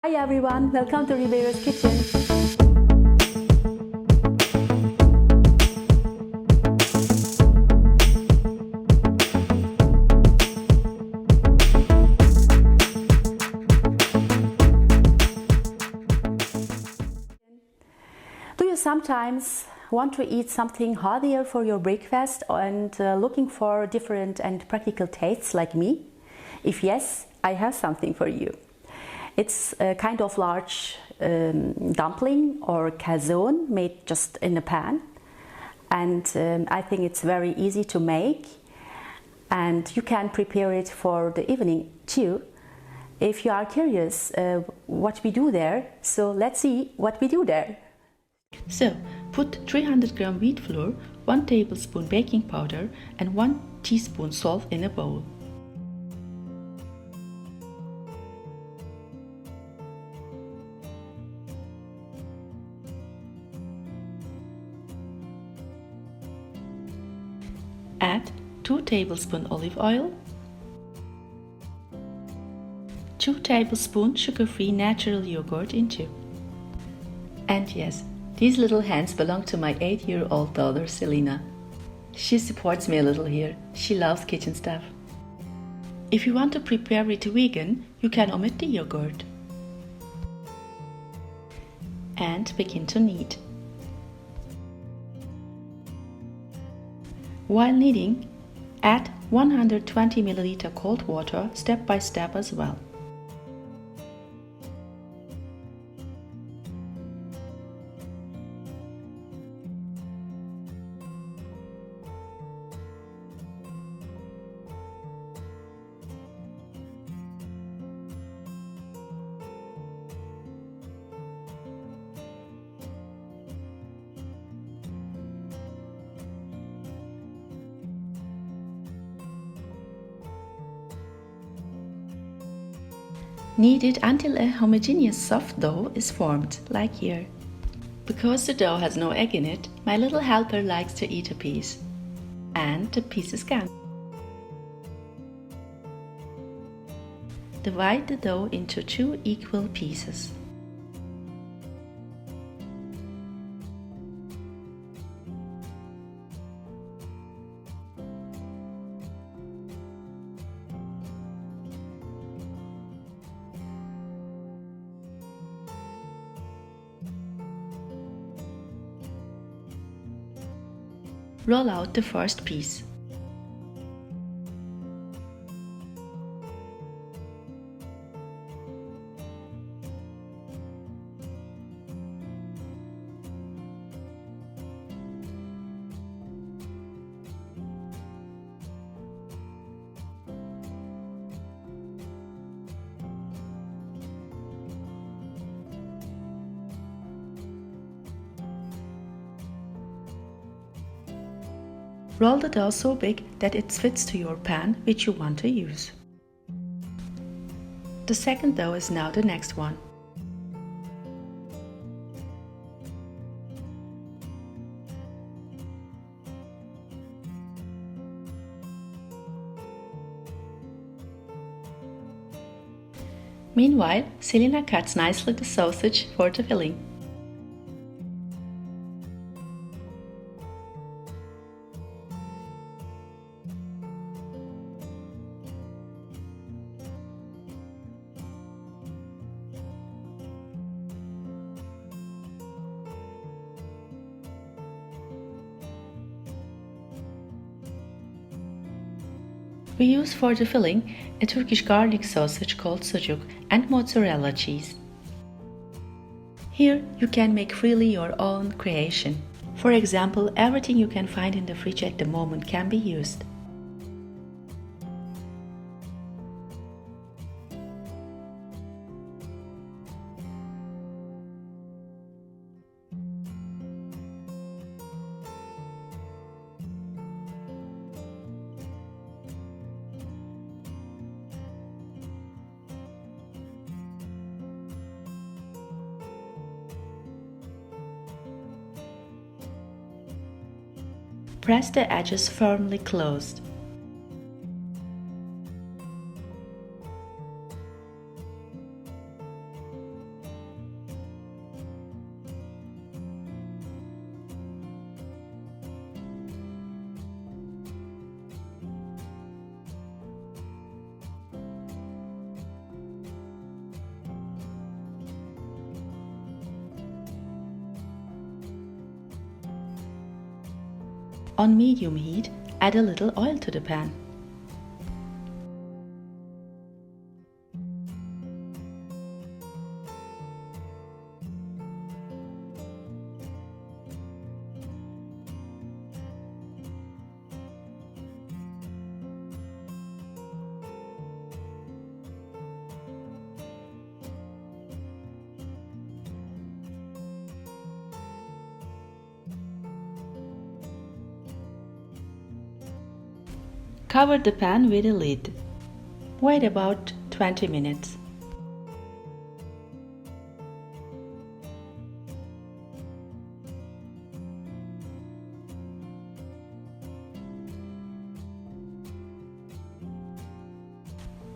Hi everyone, welcome to Ribeiro's Kitchen. Do you sometimes want to eat something healthier for your breakfast and looking for different and practical tastes like me? If yes, I have something for you. It's a kind of large dumpling or calzone made just in a pan, and I think it's very easy to make, and you can prepare it for the evening too. If you are curious what we do there, so let's see what we do there. So, put 300 gram wheat flour, 1 tablespoon baking powder and 1 teaspoon salt in a bowl. Add 2 tablespoons olive oil, 2 tablespoons sugar-free natural yogurt into. And yes, these little hands belong to my 8-year-old daughter Selena. She supports me a little here. She loves kitchen stuff. If you want to prepare it vegan, you can omit the yogurt. And begin to knead. While kneading, add 120 ml cold water step by step as well. Knead it until a homogeneous soft dough is formed, like here. Because the dough has no egg in it, my little helper likes to eat a piece. And the piece is gone. Divide the dough into 2 equal pieces. Roll out the first piece. Roll the dough so big that it fits to your pan which you want to use. The second dough is now the next one. Meanwhile, Selena cuts nicely the sausage for the filling. We use for the filling a Turkish garlic sausage called sucuk and mozzarella cheese. Here you can make freely your own creation. For example, everything you can find in the fridge at the moment can be used. Press the edges firmly closed. On medium heat, add a little oil to the pan. Cover the pan with a lid. Wait about 20 minutes.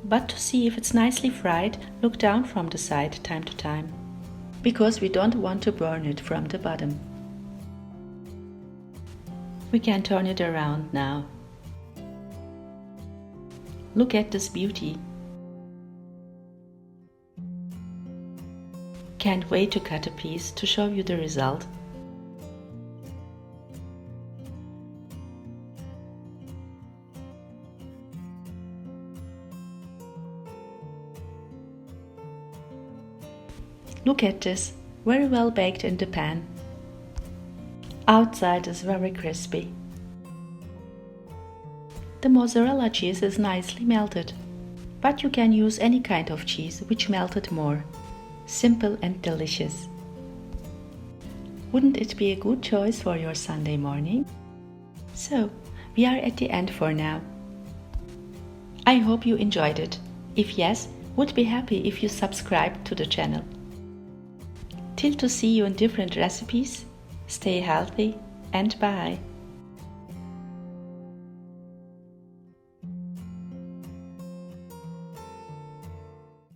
But to see if it's nicely fried, look down from the side time to time, because we don't want to burn it from the bottom. We can turn it around now. Look at this beauty. Can't wait to cut a piece to show you the result. Look at this, very well baked in the pan. Outside is very crispy. The mozzarella cheese is nicely melted, but you can use any kind of cheese which melted more. Simple and delicious. Wouldn't it be a good choice for your Sunday morning? So, we are at the end for now. I hope you enjoyed it. If yes, would be happy if you subscribe to the channel. Till to see you in different recipes, stay healthy and bye.